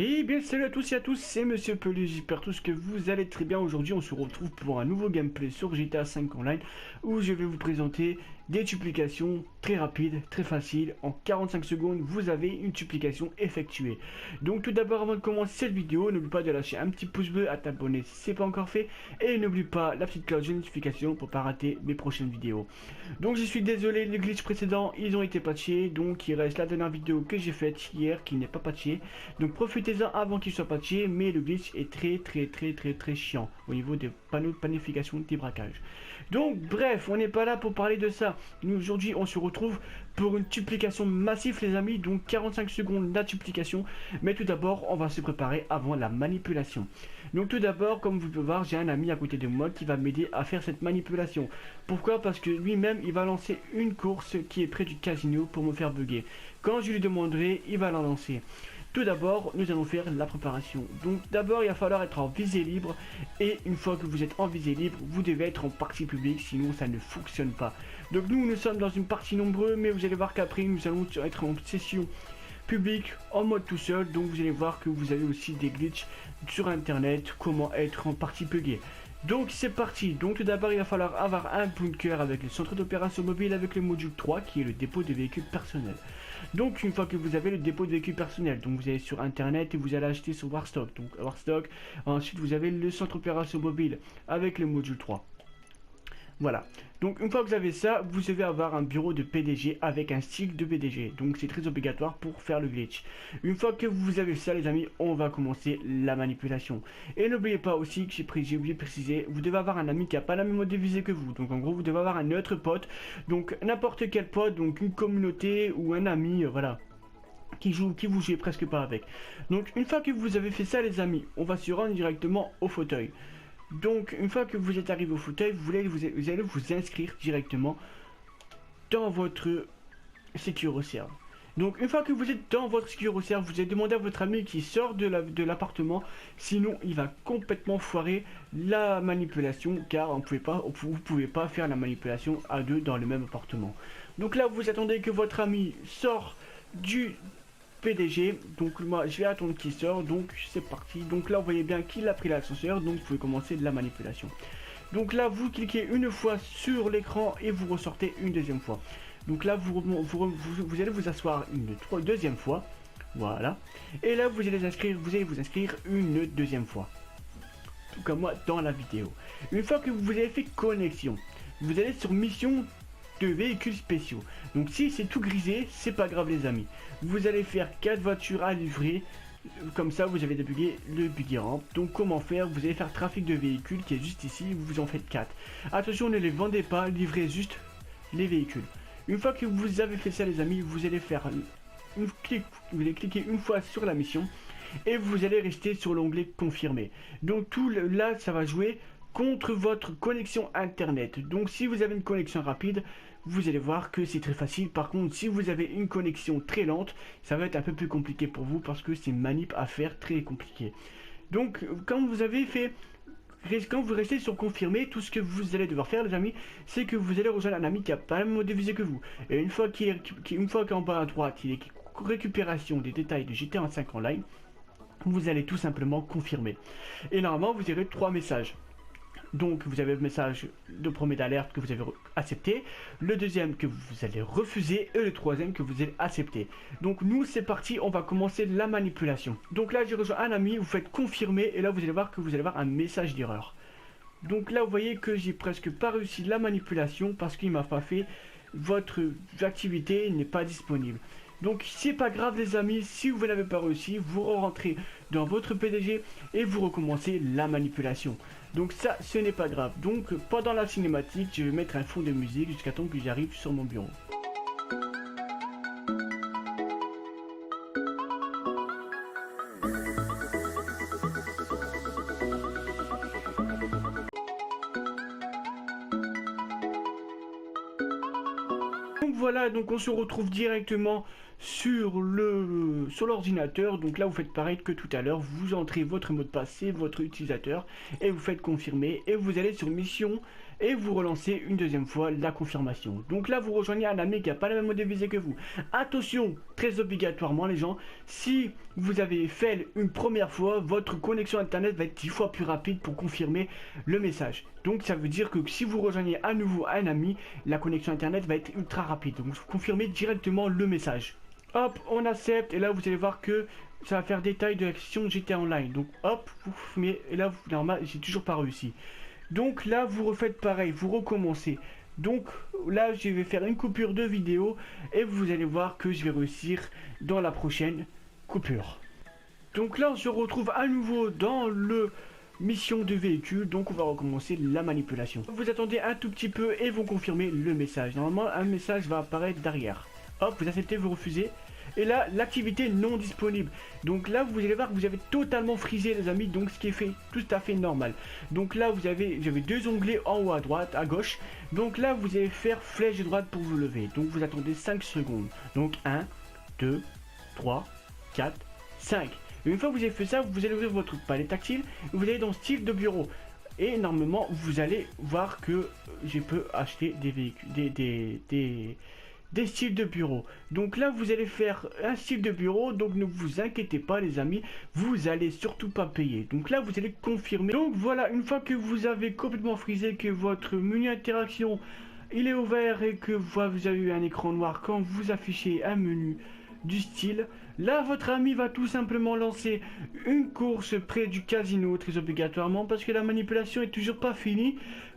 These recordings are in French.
Et bien salut à tous et à tous, c'est Monsieur Pelé, j'espère tous que vous allez très bien. Aujourd'hui on se retrouve pour un nouveau gameplay sur GTA 5 Online où je vais vous présenter des duplications très rapides, très faciles. En 45 secondes vous avez une duplication effectuée. Donc tout d'abord, avant de commencer cette vidéo, n'oublie pas de lâcher un petit pouce bleu, à t'abonner si ce n'est pas encore fait, et n'oublie pas la petite cloche de notification pour ne pas rater mes prochaines vidéos. Donc je suis désolé, les glitches précédents ils ont été patchés, donc il reste la dernière vidéo que j'ai faite hier qui n'est pas patchée. Donc profitez-en avant qu'il soit patché, mais le glitch est très chiant au niveau des panneaux de planification des braquages. Donc bref, on n'est pas là pour parler de ça. Nous aujourd'hui on se retrouve pour une duplication massive les amis, donc 45 secondes la duplication. Mais tout d'abord on va se préparer avant la manipulation. Donc tout d'abord, comme vous pouvez voir, j'ai un ami à côté de moi qui va m'aider à faire cette manipulation. Pourquoi? Parce que lui-même il va lancer une course qui est près du casino pour me faire bugger. Quand je lui demanderai, il va la lancer. Tout d'abord, nous allons faire la préparation. Donc d'abord, il va falloir être en visée libre. Et une fois que vous êtes en visée libre, vous devez être en partie publique, sinon ça ne fonctionne pas. Donc nous sommes dans une partie nombreuse, mais vous allez voir qu'après, nous allons être en session publique, en mode tout seul. Donc vous allez voir que vous avez aussi des glitches sur internet, comment être en partie buggé. Donc c'est parti. Donc tout d'abord il va falloir avoir un bunker avec le centre d'opération mobile avec le module 3 qui est le dépôt de véhicules personnels. Donc une fois que vous avez le dépôt de véhicules personnels, donc vous allez sur internet et vous allez acheter sur Warstock. Donc Warstock, ensuite vous avez le centre d'opération mobile avec le module 3. Voilà. Donc une fois que vous avez ça, vous devez avoir un bureau de PDG avec un stick de PDG. Donc c'est très obligatoire pour faire le glitch. Une fois que vous avez ça les amis, on va commencer la manipulation. Et n'oubliez pas aussi que j'ai oublié de préciser, vous devez avoir un ami qui n'a pas la même mode de visée que vous. Donc en gros vous devez avoir un autre pote. Donc n'importe quel pote, donc une communauté ou un ami, voilà. Qui vous jouez presque pas avec. Donc une fois que vous avez fait ça les amis, on va se rendre directement au fauteuil. Donc une fois que vous êtes arrivé au fauteuil, vous allez vous inscrire directement dans votre SecuroServe. Donc une fois que vous êtes dans votre SecuroServe, vous allez demander à votre ami qui sort de l'appartement, sinon il va complètement foirer la manipulation, car vous pouvez pas faire la manipulation à deux dans le même appartement. Donc là vous attendez que votre ami sort du PDG, donc moi je vais attendre qu'il sort, donc c'est parti. Donc là vous voyez bien qu'il a pris l'ascenseur, donc vous pouvez commencer de la manipulation. Donc là vous cliquez une fois sur l'écran et vous ressortez une deuxième fois. Donc là vous allez vous asseoir une deuxième fois, voilà. Et là vous allez vous inscrire une deuxième fois, tout comme moi dans la vidéo. Une fois que vous avez fait connexion, vous allez sur mission de véhicules spéciaux. Donc si c'est tout grisé, c'est pas grave les amis. Vous allez faire 4 voitures à livrer. Comme ça vous avez débugué le buggy ramp. Donc comment faire? Vous allez faire trafic de véhicules qui est juste ici, vous en faites 4. Attention, ne les vendez pas, livrez juste les véhicules. Une fois que vous avez fait ça les amis, vous allez faire vous allez cliquer une fois sur la mission et vous allez rester sur l'onglet confirmer. Donc là ça va jouer contre votre connexion internet. Donc si vous avez une connexion rapide, vous allez voir que c'est très facile. Par contre, si vous avez une connexion très lente, ça va être un peu plus compliqué pour vous parce que c'est une manip à faire très compliqué. Donc quand vous restez sur confirmer, tout ce que vous allez devoir faire les amis, c'est que vous allez rejoindre un ami qui a pas le même mode de visée que vous. Et une fois qu'en bas à droite, il est récupération des détails de GTA 5 Online, vous allez tout simplement confirmer. Et normalement, vous aurez 3 messages. Donc vous avez le message de premier d'alerte que vous avez accepté, le deuxième que vous allez refuser et le troisième que vous allez accepter. Donc nous c'est parti, on va commencer la manipulation. Donc là j'ai rejoint un ami, vous faites confirmer et là vous allez voir que vous allez avoir un message d'erreur. Donc là vous voyez que j'ai presque pas réussi la manipulation parce qu'il m'a pas fait votre activité n'est pas disponible. Donc c'est pas grave les amis, si vous n'avez pas réussi, vous rentrez dans votre PDG et vous recommencez la manipulation. Donc ça ce n'est pas grave. Donc pendant la cinématique, je vais mettre un fond de musique jusqu'à temps que j'arrive sur mon bureau. Donc voilà, donc on se retrouve directement sur l'ordinateur. Donc là vous faites pareil que tout à l'heure, vous entrez votre mot de passe et votre utilisateur et vous faites confirmer et vous allez sur mission et vous relancez une deuxième fois la confirmation. Donc là vous rejoignez un ami qui n'a pas la même mode de visée que vous. Attention, très obligatoirement les gens, si vous avez fait une première fois, votre connexion internet va être 10 fois plus rapide pour confirmer le message. Donc ça veut dire que si vous rejoignez à nouveau un ami, la connexion internet va être ultra rapide. Donc vous confirmez directement le message. Hop, on accepte et là vous allez voir que ça va faire détail de l'action GTA Online. Donc hop, vous fumez et là normal, j'ai toujours pas réussi. Donc là vous refaites pareil, vous recommencez. Donc là je vais faire une coupure de vidéo et vous allez voir que je vais réussir dans la prochaine coupure. Donc là on se retrouve à nouveau dans le mission de véhicule, donc on va recommencer la manipulation. Vous attendez un tout petit peu et vous confirmez le message. Normalement un message va apparaître derrière. Hop, vous acceptez, vous refusez. Et là, l'activité non disponible. Donc là, vous allez voir que vous avez totalement frisé les amis, donc ce qui est fait tout à fait normal. Donc là, vous avez deux onglets en haut à droite, à gauche. Donc là, vous allez faire flèche droite pour vous lever. Donc vous attendez 5 secondes. Donc 1, 2, 3, 4, 5. Et une fois que vous avez fait ça, vous allez ouvrir votre palette tactile. Vous allez dans style de bureau. Et normalement, vous allez voir que je peux acheter des véhicules, des styles de bureau. Donc là vous allez faire un style de bureau, donc ne vous inquiétez pas les amis, vous allez surtout pas payer. Donc là vous allez confirmer. Donc voilà, une fois que vous avez complètement frisé, que votre menu interaction il est ouvert et que vous avez eu un écran noir quand vous affichez un menu du style, là votre ami va tout simplement lancer une course près du casino, très obligatoirement parce que la manipulation est toujours pas finie.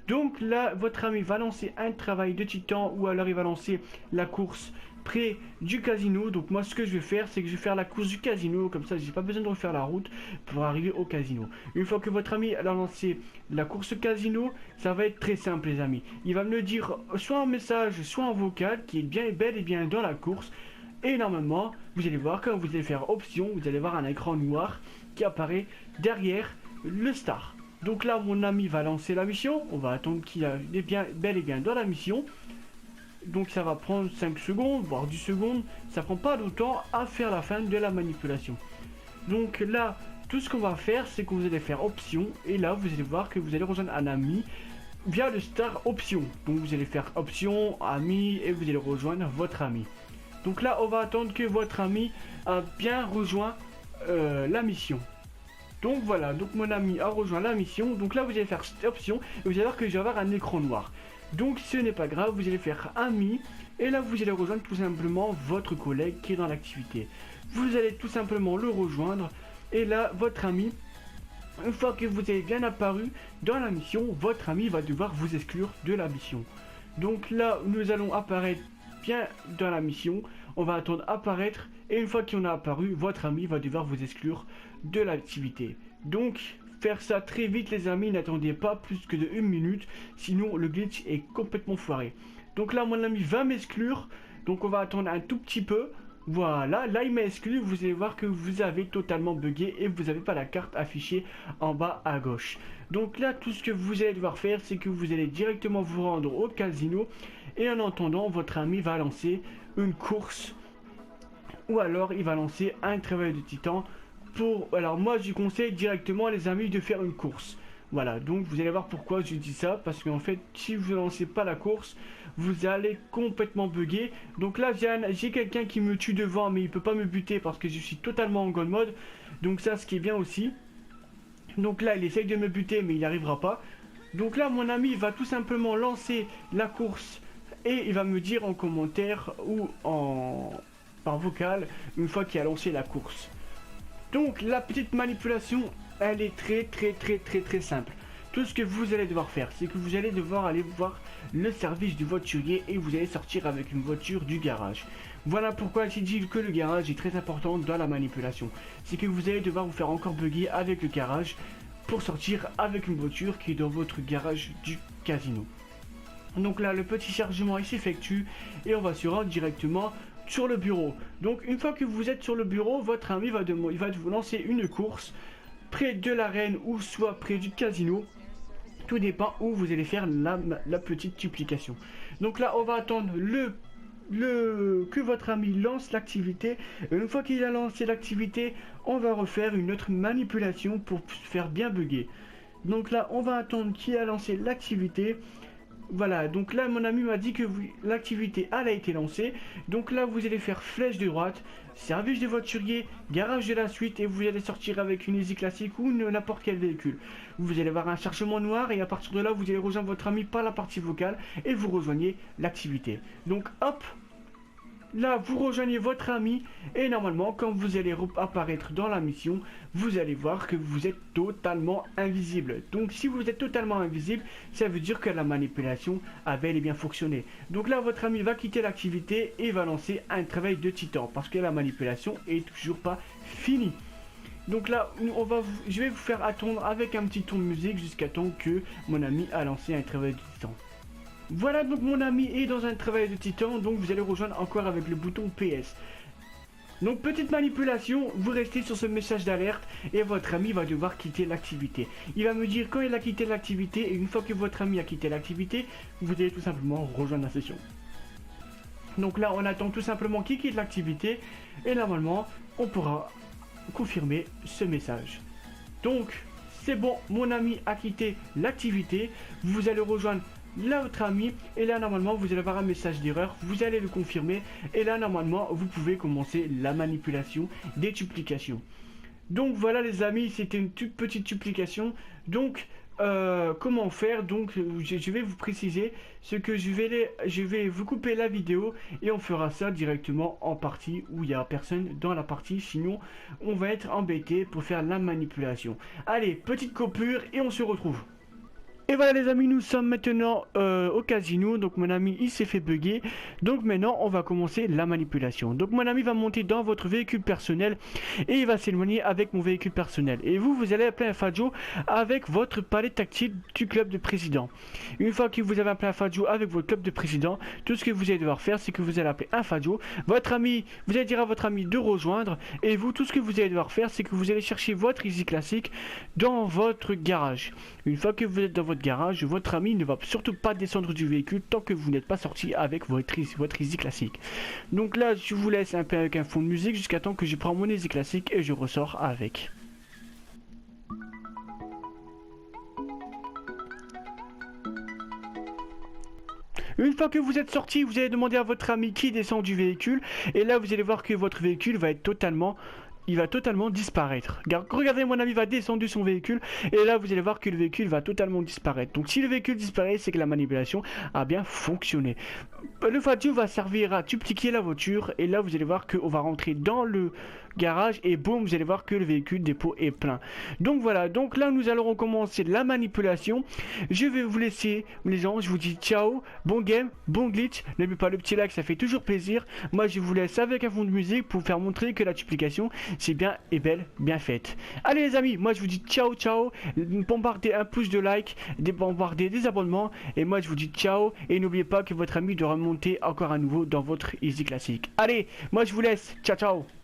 Donc là, votre ami va lancer un travail de titan ou alors il va lancer la course près du casino. Donc moi, ce que je vais faire, c'est que je vais faire la course du casino. Comme ça, j'ai pas besoin de refaire la route pour arriver au casino. Une fois que votre ami a lancé la course casino, ça va être très simple les amis. Il va me le dire soit en message, soit en vocal, qui est bien bel et bien dans la course. Et normalement, vous allez voir, quand vous allez faire option, vous allez voir un écran noir qui apparaît derrière le star. Donc là mon ami va lancer la mission, on va attendre qu'il est bien, bel et bien dans la mission. Donc ça va prendre 5 secondes, voire 10 secondes, ça prend pas longtemps à faire la fin de la manipulation. Donc là, tout ce qu'on va faire, c'est que vous allez faire option, et là vous allez voir que vous allez rejoindre un ami via le star option. Donc vous allez faire option, ami, et vous allez rejoindre votre ami. Donc là on va attendre que votre ami a bien rejoint la mission. Donc voilà, donc mon ami a rejoint la mission. Donc là vous allez faire cette option et vous allez voir que je vais avoir un écran noir. Donc ce n'est pas grave, vous allez faire ami et là vous allez rejoindre tout simplement votre collègue qui est dans l'activité. Vous allez tout simplement le rejoindre et là votre ami, une fois que vous avez bien apparu dans la mission, votre ami va devoir vous exclure de la mission. Donc là nous allons apparaître bien dans la mission, on va attendre apparaître et une fois qu'on a apparu, votre ami va devoir vous exclure de l'activité. Donc faire ça très vite les amis, n'attendez pas plus que de 1 minute, sinon le glitch est complètement foiré. Donc là mon ami va m'exclure, donc on va attendre un tout petit peu. Voilà, là il m'a exclu, vous allez voir que vous avez totalement bugué et vous n'avez pas la carte affichée en bas à gauche. Donc là tout ce que vous allez devoir faire, c'est que vous allez directement vous rendre au casino et en attendant votre ami va lancer une course ou alors il va lancer un travail de titan. Alors moi je conseille directement les amis de faire une course. Voilà, donc vous allez voir pourquoi je dis ça, parce qu'en fait si vous ne lancez pas la course, vous allez complètement bugger. Donc là j'ai quelqu'un qui me tue devant, mais il peut pas me buter parce que je suis totalement en god mode. Donc ça, ce qui est bien aussi. Donc là il essaye de me buter mais il n'y arrivera pas. Donc là mon ami va tout simplement lancer la course et il va me dire en commentaire ou par vocal une fois qu'il a lancé la course. Donc la petite manipulation, elle est très simple. Tout ce que vous allez devoir faire, c'est que vous allez devoir aller voir le service du voiturier et vous allez sortir avec une voiture du garage. Voilà pourquoi j'ai dit que le garage est très important dans la manipulation. C'est que vous allez devoir vous faire encore bugger avec le garage pour sortir avec une voiture qui est dans votre garage du casino. Donc là le petit chargement il s'effectue et on va se rendre directement sur le bureau. Donc une fois que vous êtes sur le bureau, votre ami va vous lancer une course près de l'arène ou soit près du casino. Tout dépend où vous allez faire la petite duplication. Donc là on va attendre que votre ami lance l'activité. Et une fois qu'il a lancé l'activité, on va refaire une autre manipulation pour faire bien bugger. Donc là, on va attendre qu'il a lancé l'activité. Voilà, donc là mon ami m'a dit que l'activité elle a été lancée. Donc là vous allez faire flèche de droite, service de voiturier, garage de la suite et vous allez sortir avec une Easy classique ou n'importe quel véhicule. Vous allez avoir un chargement noir et à partir de là vous allez rejoindre votre ami par la partie vocale et vous rejoignez l'activité. Donc hop, là, vous rejoignez votre ami et normalement, quand vous allez apparaître dans la mission, vous allez voir que vous êtes totalement invisible. Donc, si vous êtes totalement invisible, ça veut dire que la manipulation a bel et bien fonctionné. Donc là, votre ami va quitter l'activité et va lancer un travail de titan parce que la manipulation est toujours pas finie. Donc là, je vais vous faire attendre avec un petit ton de musique jusqu'à temps que mon ami a lancé un travail de titan. Voilà, donc mon ami est dans un travail de titan, donc vous allez rejoindre encore avec le bouton PS. Donc petite manipulation, vous restez sur ce message d'alerte et votre ami va devoir quitter l'activité. Il va me dire quand il a quitté l'activité et une fois que votre ami a quitté l'activité, vous allez tout simplement rejoindre la session. Donc là on attend tout simplement qu'il quitte l'activité et normalement on pourra confirmer ce message. Donc c'est bon, mon ami a quitté l'activité, vous allez rejoindre là votre ami et là normalement vous allez avoir un message d'erreur, vous allez le confirmer et là normalement vous pouvez commencer la manipulation des duplications. Donc voilà les amis, c'était une toute petite duplication. Donc comment faire? Donc je vais vous préciser ce que je vais vous couper la vidéo et on fera ça directement en partie où il n'y a personne dans la partie, sinon on va être embêté pour faire la manipulation. Allez, petite coupure et on se retrouve. Et voilà les amis, nous sommes maintenant au casino, donc mon ami il s'est fait bugger. Donc maintenant on va commencer la manipulation. Donc mon ami va monter dans votre véhicule personnel et il va s'éloigner avec mon véhicule personnel. Et vous allez appeler un Fajo avec votre palette tactile du club de président. Une fois que vous avez appelé un Fajo avec votre club de président, tout ce que vous allez devoir faire c'est que vous allez appeler un Fajo. Votre ami, vous allez dire à votre ami de rejoindre. Et vous, tout ce que vous allez devoir faire c'est que vous allez chercher votre Easy classique dans votre garage. Une fois que vous êtes dans votre garage, votre ami ne va surtout pas descendre du véhicule tant que vous n'êtes pas sorti avec votre Easy classique. Donc là, je vous laisse un peu avec un fond de musique jusqu'à temps que je prends mon Easy classique et je ressors avec. Une fois que vous êtes sorti, vous allez demander à votre ami qui descend du véhicule et là vous allez voir que votre véhicule va être totalement disparaître. Regardez, mon ami va descendre de son véhicule et là vous allez voir que le véhicule va totalement disparaître. Donc si le véhicule disparaît, c'est que la manipulation a bien fonctionné. Le Fajo va servir à dupliquer la voiture et là vous allez voir qu'on va rentrer dans le garage et boum, vous allez voir que le véhicule dépôt est plein. Donc voilà, donc là nous allons recommencer la manipulation. Je vais vous laisser les gens, je vous dis ciao, bon game, bon glitch. N'oubliez pas le petit like, ça fait toujours plaisir. Moi je vous laisse avec un fond de musique pour faire montrer que la duplication c'est bien et belle, bien faite. Allez les amis, moi je vous dis ciao ciao, bombardez un pouce de like, bombardez des abonnements et moi je vous dis ciao et n'oubliez pas que votre ami doit remonter encore à nouveau dans votre Easy classique. Allez, moi je vous laisse, ciao ciao.